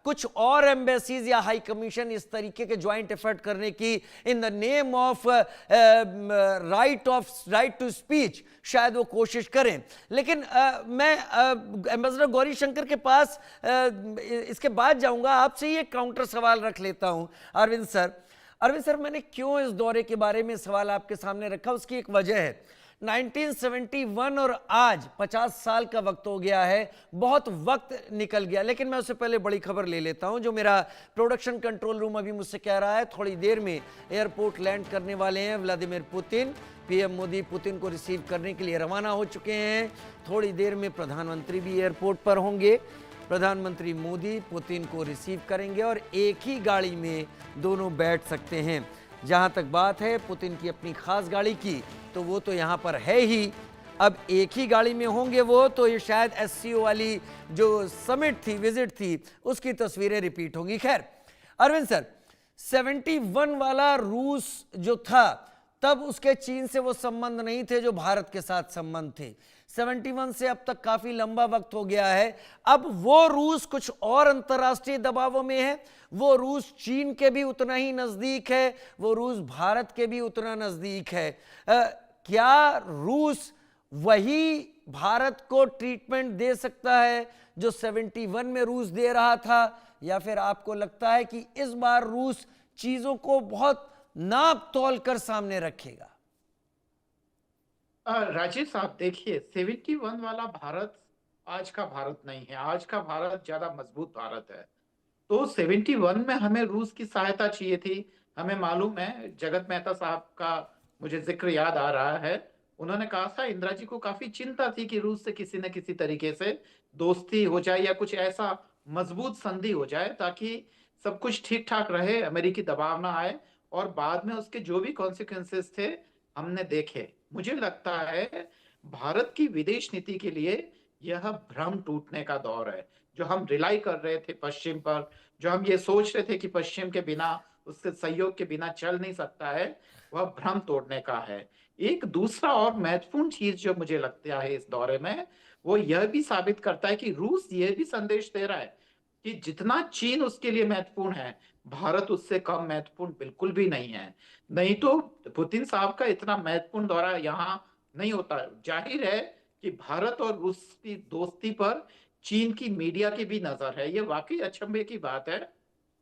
कुछ और एम्बेसीज या हाई कमीशन इस तरीके के ज्वाइंट एफर्ट करने की in the name of right to speech शायद वो कोशिश करें। लेकिन मैं एम्बेसडर गौरी शंकर के पास इसके बाद जाऊंगा, आपसे ये काउंटर सवाल रख लेता हूं। अरविंद सर, मैंने क्यों इस दौरे के बारे में सवाल आपके सामने रखा, उसकी एक वजह है। 1971 और आज 50 साल का वक्त हो गया है, बहुत वक्त निकल गया। लेकिन मैं उससे पहले बड़ी खबर ले लेता हूं, जो मेरा प्रोडक्शन कंट्रोल रूम अभी मुझसे कह रहा है थोड़ी देर में एयरपोर्ट लैंड करने वाले हैं Vladimir Putin. PM Modi Putin को रिसीव करने के लिए रवाना हो चुके हैं। थोड़ी देर में प्रधानमंत्री भी एयरपोर्ट पर होंगे। प्रधानमंत्री मोदी पुतिन को रिसीव करेंगे और एक ही गाड़ी में दोनों बैठ सकते हैं। जहां तक बात है पुतिन की अपनी खास गाड़ी की, तो वो तो यहां पर है ही। अब एक ही गाड़ी में होंगे वो, तो ये शायद एससीओ वाली जो समिट थी, विजिट थी, उसकी तस्वीरें रिपीट होंगी। खैर अरविंद सर, 71 वाला रूस जो था, तब उसके चीन से वो संबंध नहीं थे जो भारत के साथ संबंध थे। 71 से अब तक काफी लंबा वक्त हो गया है। अब वो रूस कुछ और अंतर्राष्ट्रीय दबावों में है। वो रूस चीन के भी उतना ही नजदीक है, वो रूस भारत के भी उतना नजदीक है। क्या रूस वही भारत को ट्रीटमेंट दे सकता है जो 71 में रूस दे रहा था, या फिर आपको लगता है कि इस बार रूस चीजों को बहुत नाप तोल कर सामने रखेगा? राजेश साहब देखिए, 71 वाला भारत आज का भारत नहीं है। आज का भारत ज्यादा मजबूत भारत है। तो 71 में हमें रूस की सहायता चाहिए थी। हमें मालूम है, जगत मेहता साहब का मुझे जिक्र याद आ रहा है। उन्होंने कहा था इंदिरा जी को काफी चिंता थी कि रूस से किसी न किसी तरीके से दोस्ती हो जाए या कुछ ऐसा मजबूत संधि हो जाए ताकि सब कुछ ठीक ठाक रहे, अमेरिकी दबाव ना आए। और बाद में उसके जो भी कॉन्सिक्वेंसेस थे हमने देखे। मुझे लगता है भारत की विदेश नीति के लिए यह भ्रम टूटने का दौर है। जो हम रिलाई कर रहे थे पश्चिम पर, जो हम ये सोच रहे थे कि पश्चिम के बिना, उसके सहयोग के बिना चल नहीं सकता है, वह भ्रम तोड़ने का है। एक दूसरा और महत्वपूर्ण चीज जो मुझे लगता है इस दौरे में, वो यह भी साबित करता है कि रूस यह भी संदेश दे रहा है कि जितना चीन उसके लिए महत्वपूर्ण है, भारत उससे कम महत्वपूर्ण बिल्कुल भी नहीं है। नहीं तो पुतिन साहब का इतना महत्वपूर्ण दौरा यहाँ नहीं होता। जाहिर है कि भारत और रूस की दोस्ती पर चीन की मीडिया की भी नजर है। ये वाकई अचंभे की बात है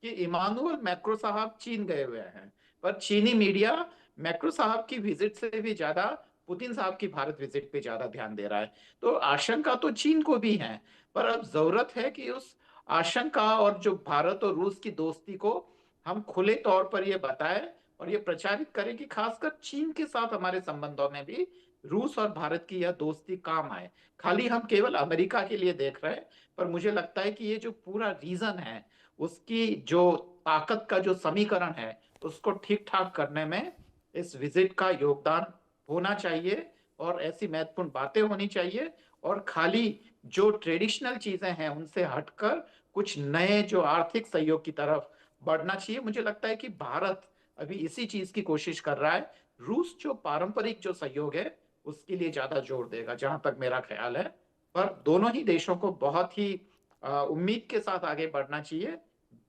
कि इमानुअल मैक्रो साहब चीन गए हुए हैं, पर चीनी मीडिया मैक्रो साहब की विजिट से भी ज्यादा पुतिन साहब की भारत विजिट पे ज्यादा ध्यान दे रहा है। तो आशंका तो चीन को भी है, पर अब जरूरत है कि उस आशंका और जो भारत और रूस की दोस्ती को हम खुले तौर पर ये बताएं और ये प्रचारित करें कि खासकर चीन के साथ हमारे संबंधों में भी रूस और भारत की यह दोस्ती काम आए। खाली हम केवल अमेरिका के लिए देख रहे हैं, पर मुझे लगता है कि ये जो पूरा रीजन है, उसकी जो ताकत का जो समीकरण है, उसको ठीक ठाक करने में इस विजिट का योगदान होना चाहिए और ऐसी महत्वपूर्ण बातें होनी चाहिए। और खाली जो ट्रेडिशनल चीजें हैं उनसे हटकर कुछ नए जो आर्थिक सहयोग की तरफ बढ़ना चाहिए। मुझे लगता है कि भारत अभी इसी चीज की कोशिश कर रहा है। रूस जो पारंपरिक जो सहयोग है उसके लिए ज्यादा जोर देगा, जहां तक मेरा ख्याल है। पर दोनों ही देशों को बहुत ही उम्मीद के साथ आगे बढ़ना चाहिए,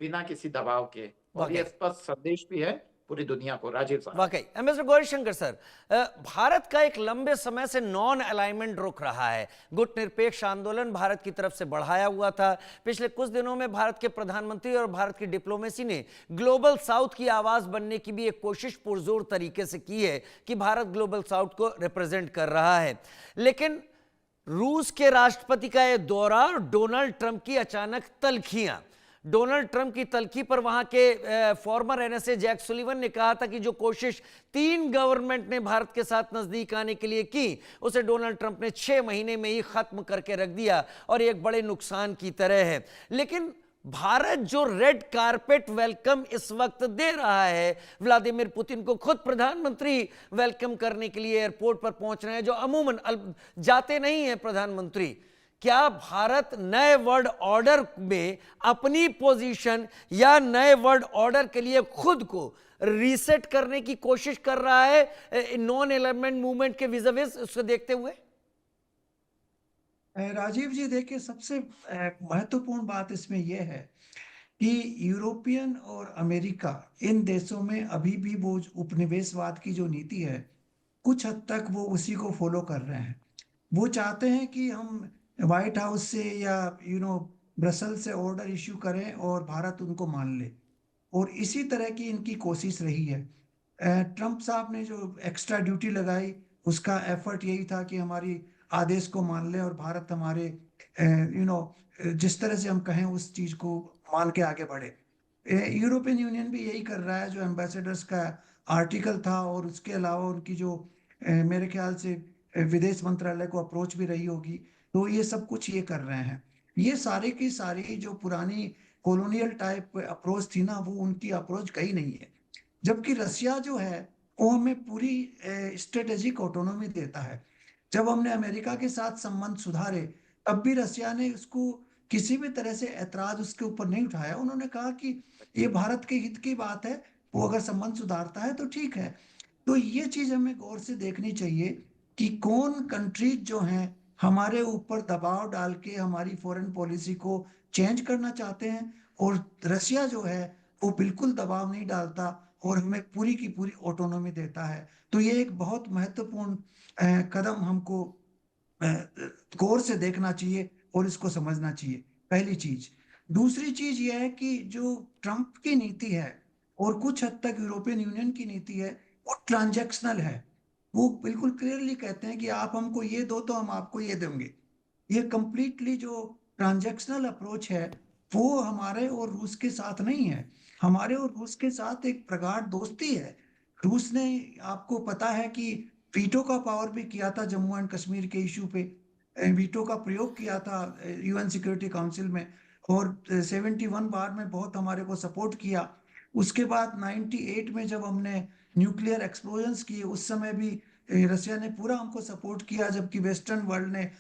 बिना किसी दबाव के। और ये वाकई स्पष्ट संदेश भी है पूरी दुनिया को। राजीव साहब, वाकई एम्बेसडर गौरीशंकर सर, भारत का एक लंबे समय से नॉन अलाइनमेंट रुक रहा है। गुट निरपेक्ष आंदोलन भारत की तरफ से बढ़ाया हुआ था। पिछले कुछ दिनों में भारत के प्रधानमंत्री और भारत की डिप्लोमेसी ने ग्लोबल साउथ की आवाज बनने की भी एक कोशिश पुरजोर तरीके से की है कि भारत ग्लोबल साउथ को रिप्रेजेंट कर रहा है। लेकिन रूस के राष्ट्रपति का यह दौरा और डोनाल्ड ट्रंप की अचानक तल्खियां, डोनाल्ड ट्रंप की तल्खी पर वहां के फॉर्मर एनएसए जैक सुलिवन ने कहा था कि जो कोशिश 3 गवर्नमेंट ने भारत के साथ नजदीक आने के लिए की, उसे डोनाल्ड ट्रंप ने 6 महीने में ही खत्म करके रख दिया और एक बड़े नुकसान की तरह है। लेकिन भारत जो रेड कारपेट वेलकम इस वक्त दे रहा है व्लादिमीर पुतिन को, खुद प्रधानमंत्री वेलकम करने के लिए एयरपोर्ट पर पहुंच रहे हैं, जो अमूमन जाते नहीं है प्रधानमंत्री। क्या भारत नए वर्ल्ड ऑर्डर में अपनी पोजीशन या नए वर्ल्ड ऑर्डर के लिए खुद को रीसेट करने की कोशिश कर रहा है नॉन एलाइनमेंट मूवमेंट के विज़ उसको देखते हुए? राजीव जी देखिए, सबसे महत्वपूर्ण बात इसमें यह है कि यूरोपियन और अमेरिका, इन देशों में अभी भी वो उपनिवेशवाद की जो नीति है, कुछ हद तक वो उसी को फॉलो कर रहे हैं। वो चाहते हैं कि हम व्हाइट हाउस से या ब्रसल से ऑर्डर इश्यू करें और भारत उनको मान ले। और इसी तरह की इनकी कोशिश रही है। ट्रम्प साहब ने जो एक्स्ट्रा ड्यूटी लगाई, उसका एफर्ट यही था कि हमारी आदेश को मान ले और भारत हमारे जिस तरह से हम कहें उस चीज को मान के आगे बढ़े। यूरोपियन यूनियन भी यही कर रहा है, जो एम्बेसडर्स का आर्टिकल था और उसके अलावा उनकी जो मेरे ख्याल से विदेश मंत्रालय को अप्रोच भी रही होगी, तो ये सब कुछ ये कर रहे हैं। ये सारी की सारी जो पुरानी कॉलोनियल टाइप अप्रोच थी ना, वो उनकी अप्रोच कहीं नहीं है। जबकि रसिया जो है वो हमें पूरी स्ट्रेटेजिक ऑटोनॉमी देता है। जब हमने अमेरिका के साथ संबंध सुधारे, तब भी रसिया ने उसको किसी भी तरह से ऐतराज उसके ऊपर नहीं उठाया। उन्होंने कहा कि ये भारत के हित की बात है, वो अगर संबंध सुधारता है तो ठीक है। तो ये चीज हमें गौर से देखनी चाहिए कि कौन कंट्रीज जो हैं हमारे ऊपर दबाव डाल के हमारी फॉरेन पॉलिसी को चेंज करना चाहते हैं, और रशिया जो है वो बिल्कुल दबाव नहीं डालता और हमें पूरी की पूरी ऑटोनॉमी देता है। तो ये एक बहुत महत्वपूर्ण कदम हमको अ, गौर से देखना चाहिए और इसको समझना चाहिए, पहली चीज। दूसरी चीज ये है कि जो ट्रम्प की नीति है और कुछ हद तक यूरोपियन यूनियन की नीति है, वो ट्रांजैक्शनल है। वो बिल्कुल क्लियरली कहते हैं कि आप हमको ये दो तो हम आपको ये देंगे। ये कंप्लीटली जो ट्रांजैक्शनल अप्रोच है, वो हमारे और रूस के साथ नहीं है। हमारे और रूस के साथ एक प्रगाढ़ दोस्ती है। रूस ने, आपको पता है कि वीटो का पावर भी किया था जम्मू एंड कश्मीर के इशू पे, वीटो का प्रयोग किया था यूएन सिक्योरिटी काउंसिल में, और 71 बार में बहुत हमारे को सपोर्ट किया। उसके बाद 98 में जब हमने न्यूक्लियर एक्सप्लोजन्स किए, उस समय भी रसिया ने पूरा हमको सपोर्ट किया, जबकि वेस्टर्न वर्ल्ड ने